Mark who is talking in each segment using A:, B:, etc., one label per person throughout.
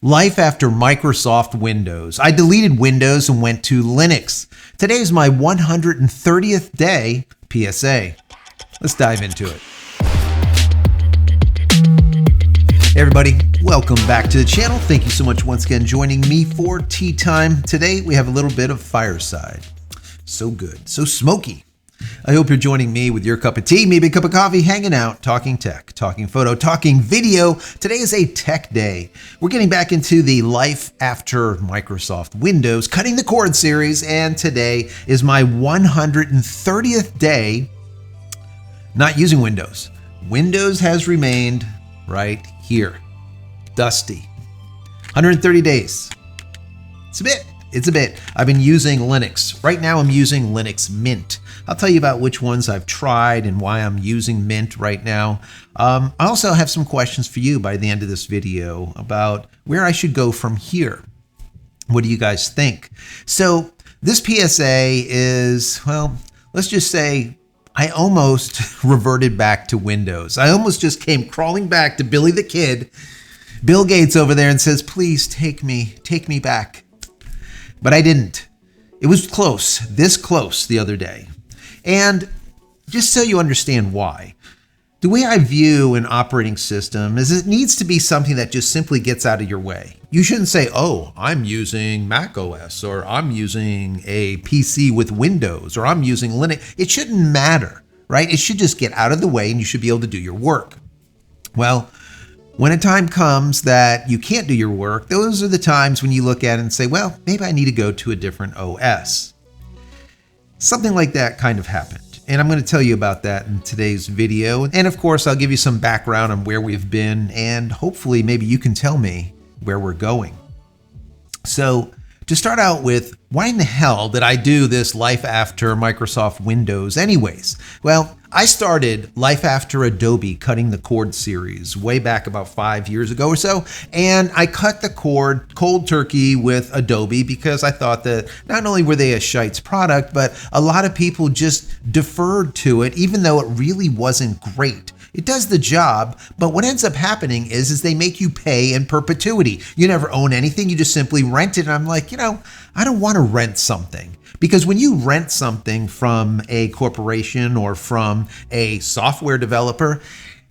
A: Life after Microsoft Windows. I deleted Windows and went to Linux. Today is my 130th day PSA. Let's dive into it. Hey everybody, welcome back to the channel. Thank you so much once again joining me for tea time. Today we have a little bit of fireside. So good, so smoky. I hope you're joining me with your cup of tea, maybe a cup of coffee, hanging out, talking tech, talking photo, talking video. Today is a tech day. We're getting back into the life after Microsoft Windows, cutting the cord series, and today is my 130th day not using Windows. Windows has remained right here, dusty. 130 days. It's a bit. I've been using Linux. Right now I'm using Linux Mint. I'll tell you about which ones I've tried and why I'm using Mint right now. I also have some questions for you by the end of this video about where I should go from here. What do you guys think? So this PSA is, well, let's just say I almost reverted back to Windows. I almost just came crawling back to Billy the Kid, Bill Gates over there, and says, please take me back. But I didn't. It was close, this close the other day. And just so you understand why, the way I view an operating system is it needs to be something that just simply gets out of your way. You shouldn't say, oh, I'm using Mac OS, or I'm using a PC with Windows, or I'm using Linux. It shouldn't matter, right? It should just get out of the way and you should be able to do your work. Well, when a time comes that you can't do your work, those are the times when you look at it and say, well, maybe I need to go to a different OS. Something like that kind of happened. And I'm going to tell you about that in today's video. And of course, I'll give you some background on where we've been, and hopefully maybe you can tell me where we're going. So to start out with, why in the hell did I do this life after Microsoft Windows anyways? Well, I started life after Adobe cutting the cord series way back about 5 years ago or so. And I cut the cord cold turkey with Adobe because I thought that not only were they a shites product, but a lot of people just deferred to it, even though it really wasn't great. It does the job, but what ends up happening is they make you pay in perpetuity. You never own anything, you just simply rent it. And I'm like, I don't want to rent something. Because when you rent something from a corporation or from a software developer,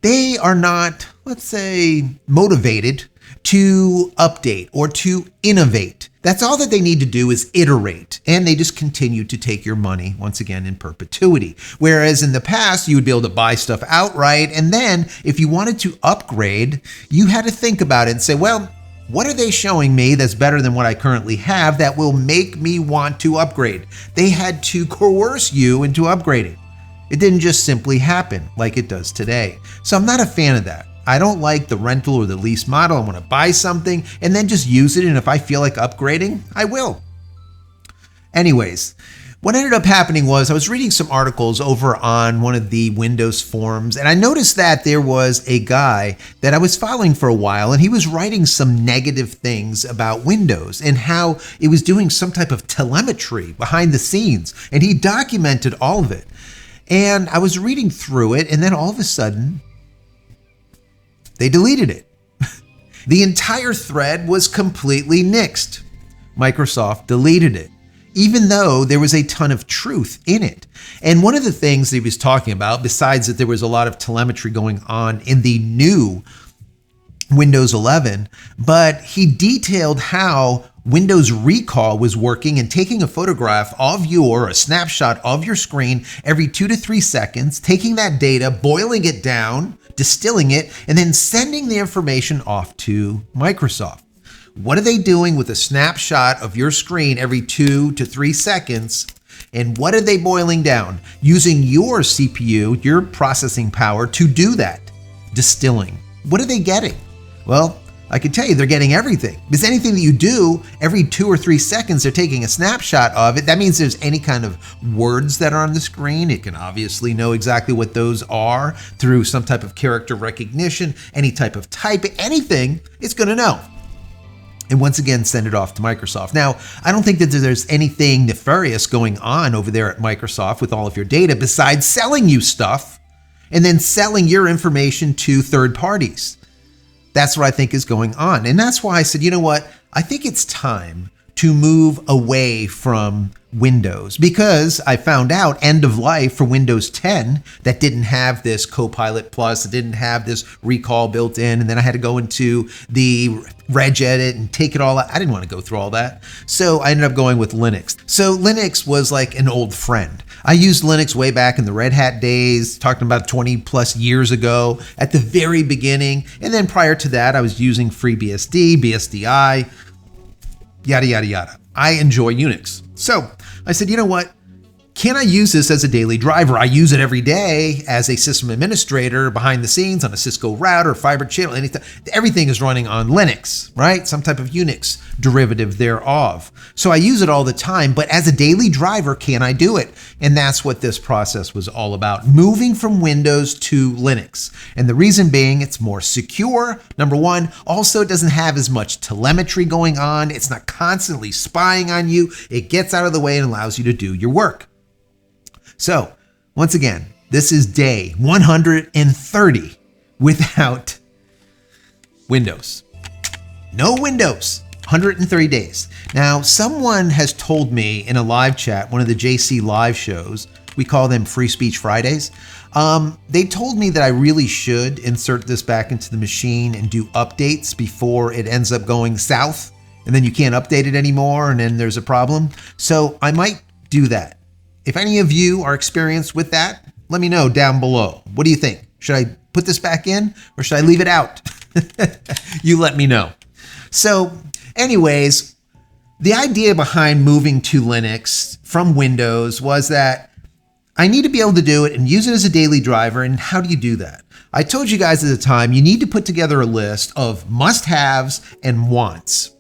A: they are not, let's say, motivated to update or to innovate. That's all that they need to do is iterate, and they just continue to take your money once again in perpetuity. Whereas in the past, you would be able to buy stuff outright, and then if you wanted to upgrade, you had to think about it and say, well, what are they showing me that's better than what I currently have that will make me want to upgrade? They had to coerce you into upgrading. It didn't just simply happen like it does today. So I'm not a fan of that. I don't like the rental or the lease model. I want to buy something and then just use it. And if I feel like upgrading, I will. Anyways, what ended up happening was I was reading some articles over on one of the Windows forums, and I noticed that there was a guy that I was following for a while, and he was writing some negative things about Windows and how it was doing some type of telemetry behind the scenes, and he documented all of it. And I was reading through it, and then all of a sudden, they deleted it. The entire thread was completely nixed. Microsoft deleted it, even though there was a ton of truth in it. And one of the things that he was talking about, besides that there was a lot of telemetry going on in the new Windows 11, but he detailed how Windows Recall was working and taking a photograph of a snapshot of your screen every 2 to 3 seconds, taking that data, boiling it down, distilling it, and then sending the information off to Microsoft. What are they doing with a snapshot of your screen every 2 to 3 seconds? And what are they boiling down? Using your CPU, your processing power to do that. Distilling. What are they getting? Well, I can tell you they're getting everything. Because anything that you do, every 2 or 3 seconds, they're taking a snapshot of it. That means there's any kind of words that are on the screen. It can obviously know exactly what those are through some type of character recognition, any type of type, anything, it's going to know. And once again, send it off to Microsoft. Now, I don't think that there's anything nefarious going on over there at Microsoft with all of your data besides selling you stuff and then selling your information to third parties. That's what I think is going on. And that's why I said, you know what? I think it's time to move away from Windows, because I found out end of life for Windows 10 that didn't have this Copilot Plus, it didn't have this recall built in, and then I had to go into the regedit and take it all out. I didn't want to go through all that. So I ended up going with Linux. So Linux was like an old friend. I used Linux way back in the Red Hat days, talking about 20 plus years ago at the very beginning. And then prior to that, I was using FreeBSD, BSDI, yada, yada, yada. I enjoy Unix. So I said, you know what? Can I use this as a daily driver? I use it every day as a system administrator behind the scenes on a Cisco router, fiber channel, anything. Everything is running on Linux, right? Some type of Unix derivative thereof. So I use it all the time, but as a daily driver, can I do it? And that's what this process was all about, moving from Windows to Linux. And the reason being, it's more secure, number one. Also, it doesn't have as much telemetry going on. It's not constantly spying on you. It gets out of the way and allows you to do your work. So, once again, this is day 130 without Windows. No Windows, 130 days. Now, someone has told me in a live chat, one of the JC live shows, we call them Free Speech Fridays. They told me that I really should insert this back into the machine and do updates before it ends up going south, and then you can't update it anymore, and then there's a problem. So I might do that. If any of you are experienced with that, let me know down below. What do you think? Should I put this back in or should I leave it out? You let me know. So anyways, the idea behind moving to Linux from Windows was that I need to be able to do it and use it as a daily driver. And how do you do that? I told you guys at the time, you need to put together a list of must-haves and wants.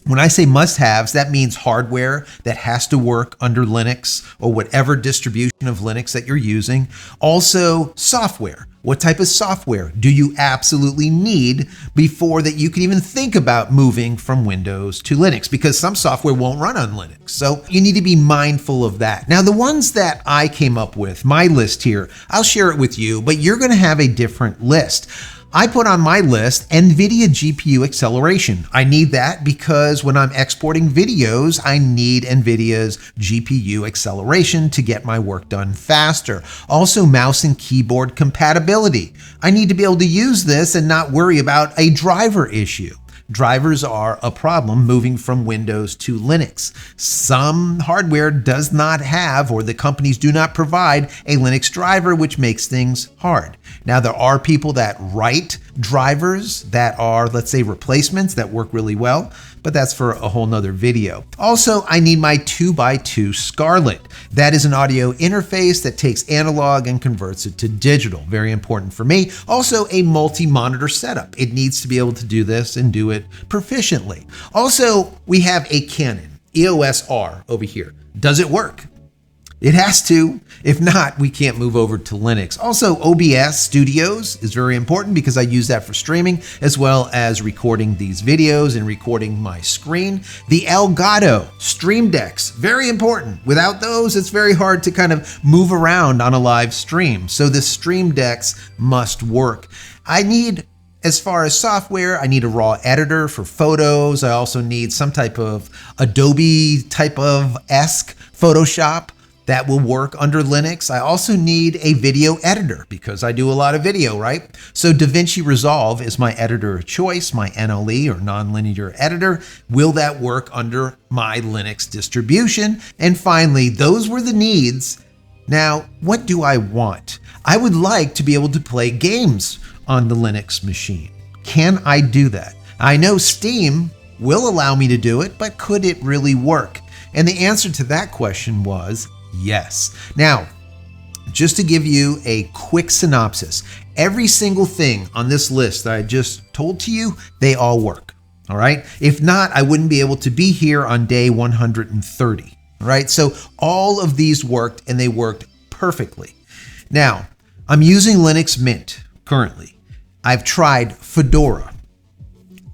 A: When I say must-haves, that means hardware that has to work under Linux or whatever distribution of Linux that you're using. Also, software. What type of software do you absolutely need before that you can even think about moving from Windows to Linux? Because some software won't run on Linux. So you need to be mindful of that. Now, the ones that I came up with, my list here, I'll share it with you, but you're going to have a different list. I put on my list NVIDIA GPU acceleration. I need that because when I'm exporting videos, I need NVIDIA's GPU acceleration to get my work done faster. Also, mouse and keyboard compatibility. I need to be able to use this and not worry about a driver issue. Drivers are a problem moving from Windows to Linux. Some hardware does not have, or the companies do not provide, a Linux driver, which makes things hard. Now, there are people that write drivers that are, let's say, replacements that work really well, but that's for a whole nother video. Also, I need my 2x2 Scarlett. That is an audio interface that takes analog and converts it to digital. Very important for me. Also, a multi-monitor setup. It needs to be able to do this and do it proficiently. Also, we have a Canon EOS R over here. Does it work? It has to. If not, we can't move over to Linux. Also, OBS Studios is very important because I use that for streaming as well as recording these videos and recording my screen. The Elgato Stream Decks, very important. Without those, it's very hard to kind of move around on a live stream. So the Stream Decks must work. I need, as far as software, I need a raw editor for photos. I also need some type of Adobe type of esque Photoshop that will work under Linux. I also need a video editor because I do a lot of video, right? So DaVinci Resolve is my editor of choice, my NLE or nonlinear editor. Will that work under my Linux distribution? And finally, those were the needs. Now, what do I want? I would like to be able to play games on the Linux machine. Can I do that? I know Steam will allow me to do it, but could it really work? And the answer to that question was yes. Now, just to give you a quick synopsis, every single thing on this list that I just told to you, they all work. All right. If not, I wouldn't be able to be here on day 130. All right. So all of these worked and they worked perfectly. Now, I'm using Linux Mint currently. I've tried Fedora,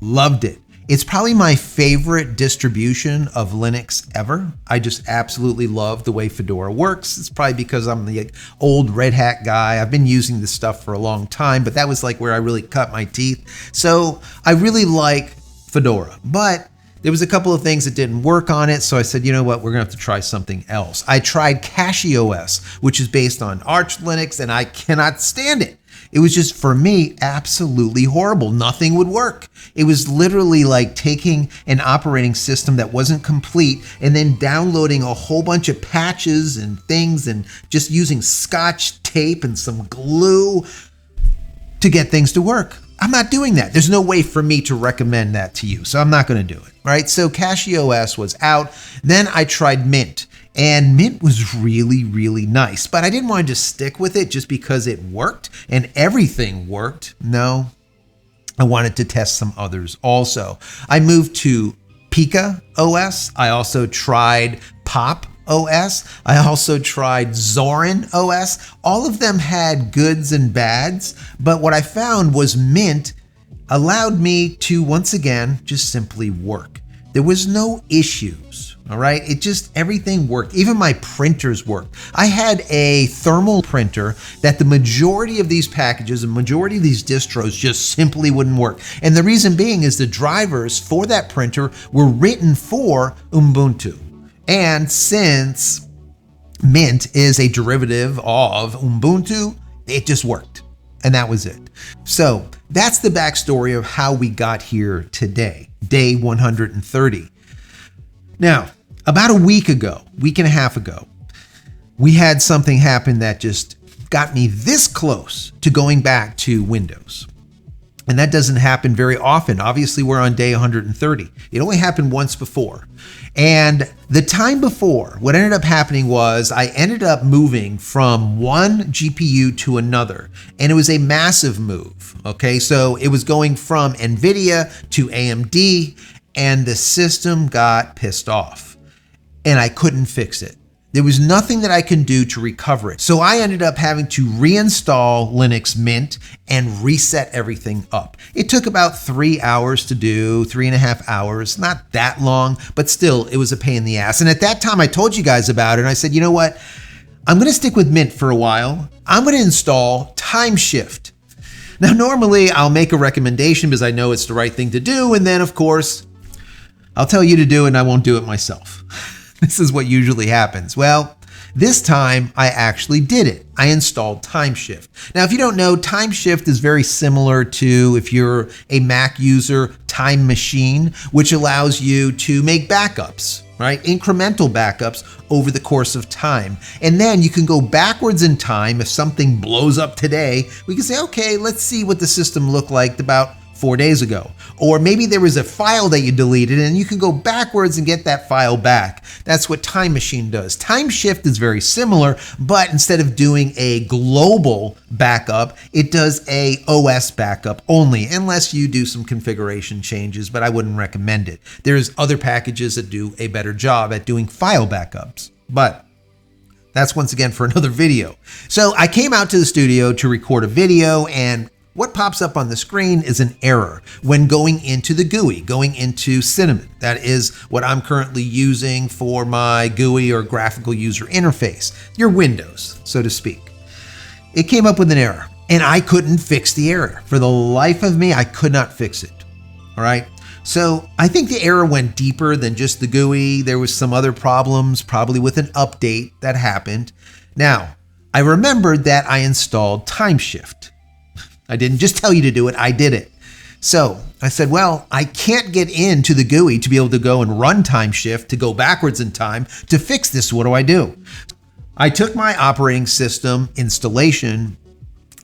A: loved it. It's probably my favorite distribution of Linux ever. I just absolutely love the way Fedora works. It's probably because I'm the old Red Hat guy. I've been using this stuff for a long time, but that was like where I really cut my teeth. So I really like Fedora, but there was a couple of things that didn't work on it. So I said, you know what, we're gonna have to try something else. I tried CachyOS, which is based on Arch Linux, and I cannot stand it. It was just, for me, absolutely horrible. Nothing would work. It was literally like taking an operating system that wasn't complete and then downloading a whole bunch of patches and things and just using Scotch tape and some glue to get things to work. I'm not doing that. There's no way for me to recommend that to you, so I'm not going to do it, right? So CachyOS was out. Then I tried Mint. And Mint was really, really nice, but I didn't want to just stick with it just because it worked and everything worked. No, I wanted to test some others also. I moved to Pika OS. I also tried Pop OS. I also tried Zorin OS. All of them had goods and bads, but what I found was Mint allowed me to, once again, just simply work. There was no issues, all right? It just, everything worked. Even my printers worked. I had a thermal printer that the majority of these packages, the majority of these distros just simply wouldn't work. And the reason being is the drivers for that printer were written for Ubuntu. And since Mint is a derivative of Ubuntu, it just worked. And that was it. So that's the backstory of how we got here today, day 130. Now, about a week and a half ago, we had something happen that just got me this close to going back to Windows. And that doesn't happen very often. Obviously, we're on day 130. It only happened once before. And the time before, what ended up happening was I ended up moving from one GPU to another. And it was a massive move, okay? So it was going from NVIDIA to AMD, and the system got pissed off. And I couldn't fix it. There was nothing that I can do to recover it. So I ended up having to reinstall Linux Mint and reset everything up. It took about 3 hours to do, 3.5 hours, not that long, but still it was a pain in the ass. And at that time I told you guys about it and I said, you know what? I'm gonna stick with Mint for a while. I'm gonna install TimeShift. Now, normally I'll make a recommendation because I know it's the right thing to do. And then of course, I'll tell you to do it and I won't do it myself. This is what usually happens. Well, this time I actually did it. I installed TimeShift. Now, if you don't know, TimeShift is very similar to, if you're a Mac user, Time Machine, which allows you to make backups, right? Incremental backups over the course of time. And then you can go backwards in time. If something blows up today, we can say, okay, let's see what the system looked like about 4 days ago. Or maybe there was a file that you deleted and you can go backwards and get that file back. That's what Time Machine does. TimeShift is very similar, but instead of doing a global backup, it does a OS backup only, unless you do some configuration changes, but I wouldn't recommend it. There's other packages that do a better job at doing file backups, but that's once again for another video. So I came out to the studio to record a video, and what pops up on the screen is an error when going into the GUI, going into Cinnamon. That is what I'm currently using for my GUI or graphical user interface, your Windows, so to speak. It came up with an error and I couldn't fix the error. For the life of me, I could not fix it, all right? So I think the error went deeper than just the GUI. There was some other problems, probably with an update that happened. Now, I remembered that I installed TimeShift. I didn't just tell you to do it, I did it. So I said, well, I can't get into the GUI to be able to go and run TimeShift to go backwards in time to fix this. What do I do? I took my operating system installation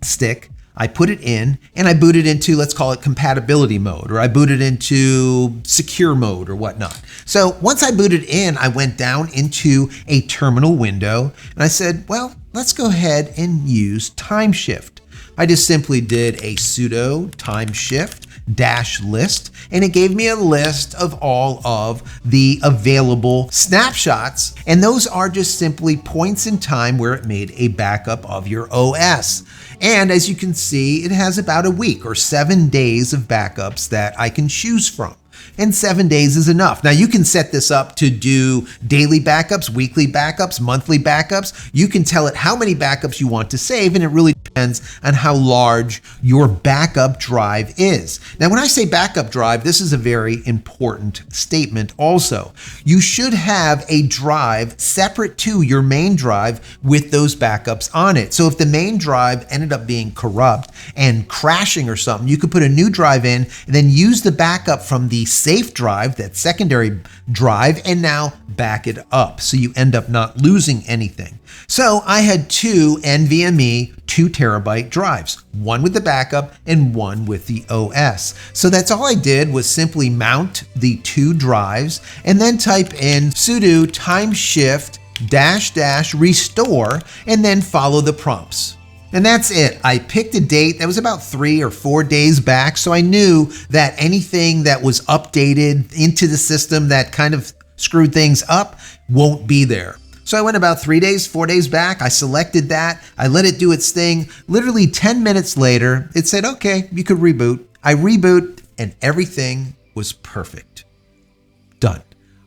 A: stick, I put it in, and I booted into, let's call it compatibility mode, or I booted into secure mode or whatnot. So once I booted in, I went down into a terminal window and I said, well, let's go ahead and use TimeShift. I just simply did a sudo timeshift -list, and it gave me a list of all of the available snapshots. And those are just simply points in time where it made a backup of your OS. And as you can see, it has about a week or 7 days of backups that I can choose from. and 7 days is enough. Now you can set this up to do daily backups, weekly backups, monthly backups. You can tell it how many backups you want to save, and it really depends on how large your backup drive is. Now, when I say backup drive, this is a very important statement also. You should have a drive separate to your main drive with those backups on it. So if the main drive ended up being corrupt and crashing or something, you could put a new drive in and then use the backup from the safe drive, that secondary drive, and now back it up so you end up not losing anything. So I had two NVMe 2 terabyte drives, one with the backup and one with the OS. So that's all I did was simply mount the 2 drives and then type in sudo TimeShift -- restore and then follow the prompts. And that's it. I picked a date that was about 3 or 4 days back, so I knew that anything that was updated into the system that kind of screwed things up won't be there. So I went about 3 days, 4 days back. I selected that. I let it do its thing. Literally 10 minutes later, it said, okay, you could reboot. I reboot and everything was perfect. Done.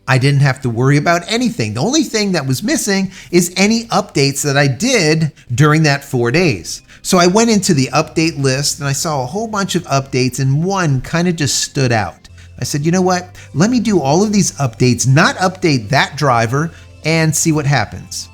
A: I didn't have to worry about anything. The only thing that was missing is any updates that I did during that 4 days. So I went into the update list and I saw a whole bunch of updates, and one kind of just stood out. I said, you know what? Let me do all of these updates, not update that driver, and see what happens.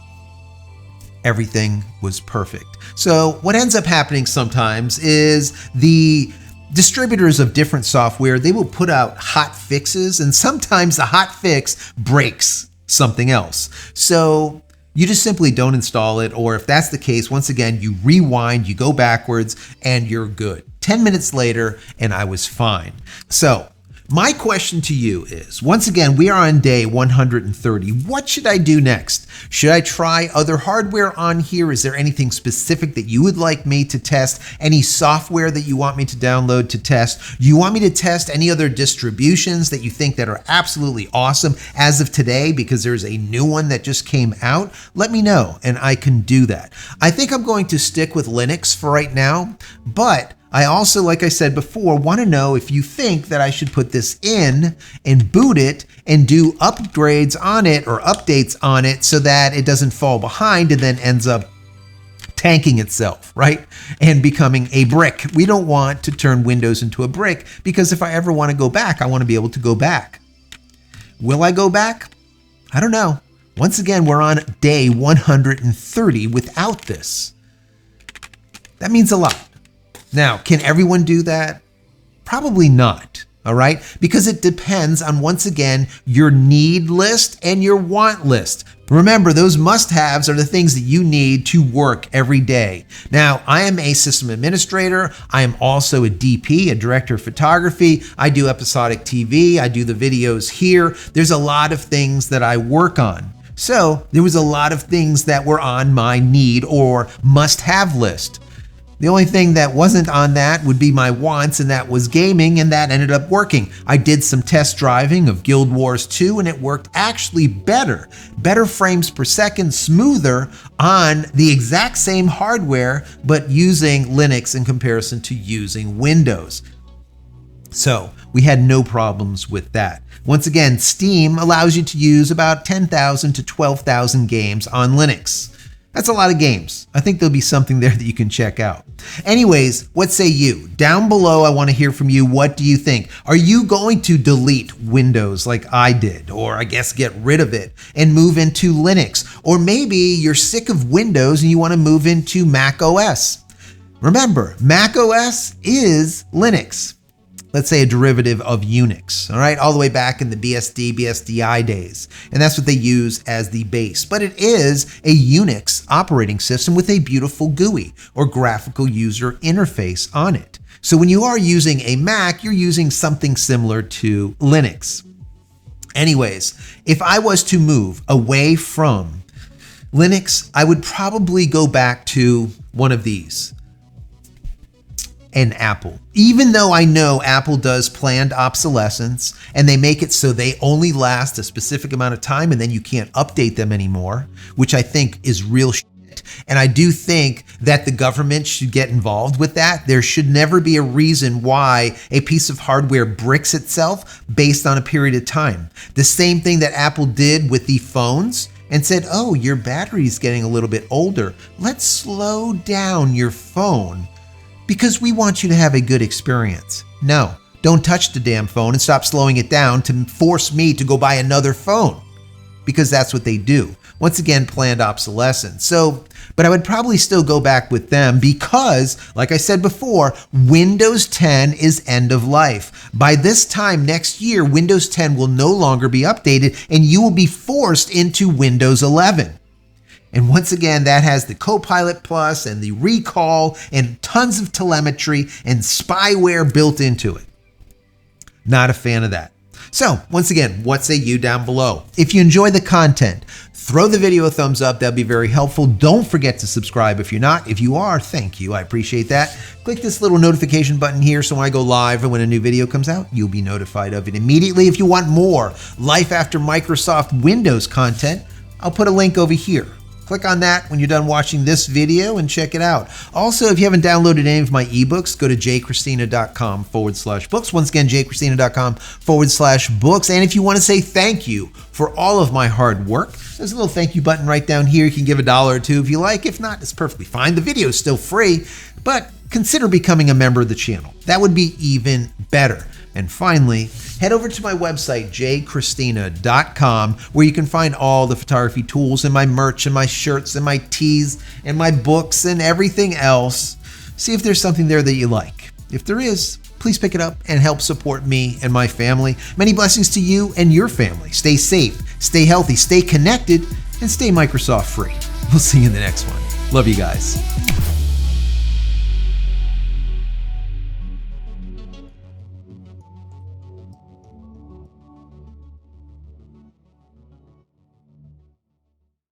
A: Everything was perfect. So what ends up happening sometimes is the distributors of different software, they will put out hot fixes, and sometimes the hot fix breaks something else. So you just simply don't install it, or if that's the case, once again, you rewind, you go backwards, and you're good. 10 minutes later, and I was fine. So my question to you is, once again, we are on day 130. What should I do next? Should I try other hardware on here? Is there anything specific that you would like me to test? Any software that you want me to download to test? Do you want me to test any other distributions that you think that are absolutely awesome as of today because there's a new one that just came out? Let me know and I can do that. I think I'm going to stick with Linux for right now, but I also, like I said before, want to know if you think that I should put this in and boot it and do upgrades on it or updates on it so that it doesn't fall behind and then ends up tanking itself, right? And becoming a brick. We don't want to turn Windows into a brick because if I ever want to go back, I want to be able to go back. Will I go back? I don't know. Once again, we're on day 130 without this. That means a lot. Now, can everyone do that? Probably not, all right? Because it depends on, once again, your need list and your want list. Remember, those must-haves are the things that you need to work every day. Now, I am a system administrator. I am also a DP, a director of photography. I do episodic TV. I do the videos here. There's a lot of things that I work on. So there was a lot of things that were on my need or must-have list. The only thing that wasn't on that would be my wants, and that was gaming, and that ended up working. I did some test driving of Guild Wars 2, and it worked actually better. Better frames per second, smoother on the exact same hardware, but using Linux in comparison to using Windows. So we had no problems with that. Once again, Steam allows you to use about 10,000 to 12,000 games on Linux. That's a lot of games. I think there'll be something there that you can check out. Anyways, what say you? Down below, I want to hear from you. What do you think? Are you going to delete Windows like I did, or I guess get rid of it and move into Linux? Or maybe you're sick of Windows and you want to move into Mac OS. Remember, Mac OS is Linux. Let's say a derivative of Unix, all right, all the way back in the BSD, BSDI days. And that's what they use as the base. But it is a Unix operating system with a beautiful GUI or graphical user interface on it. So when you are using a Mac, you're using something similar to Linux. Anyways, if I was to move away from Linux, I would probably go back to one of these. And Apple. Even though I know Apple does planned obsolescence and they make it so they only last a specific amount of time and then you can't update them anymore, which I think is real shit. government. And I do think that the government should get involved with that. There should never be a reason why a piece of hardware bricks itself based on a period of time. The same thing that Apple did with the phones and said, oh, your battery's getting a little bit older. Let's slow down your phone because we want you to have a good experience. No, don't touch the damn phone and stop slowing it down to force me to go buy another phone, because that's what they do. Once again, planned obsolescence. But I would probably still go back with them because, like I said before, Windows 10 is end of life. By this time next year, Windows 10 will no longer be updated and you will be forced into Windows 11. And once again, that has the Copilot Plus and the recall and tons of telemetry and spyware built into it. Not a fan of that. So once again, what say you down below? If you enjoy the content, throw the video a thumbs up. That'd be very helpful. Don't forget to subscribe if you're not. If you are, thank you. I appreciate that. Click this little notification button here so when I go live and when a new video comes out, you'll be notified of it immediately. If you want more Life After Microsoft Windows content, I'll put a link over here. Click on that when you're done watching this video and check it out. Also, if you haven't downloaded any of my ebooks, go to JCristina.com/books. Once again, JCristina.com/books. And if you want to say thank you for all of my hard work, there's a little thank you button right down here. You can give $1 or $2 if you like. If not, it's perfectly fine. The video is still free, but consider becoming a member of the channel. That would be even better. And finally, head over to my website, JCristina.com, where you can find all the photography tools and my merch and my shirts and my tees and my books and everything else. See if there's something there that you like. If there is, please pick it up and help support me and my family. Many blessings to you and your family. Stay safe, stay healthy, stay connected, and stay Microsoft free. We'll see you in the next one. Love you guys.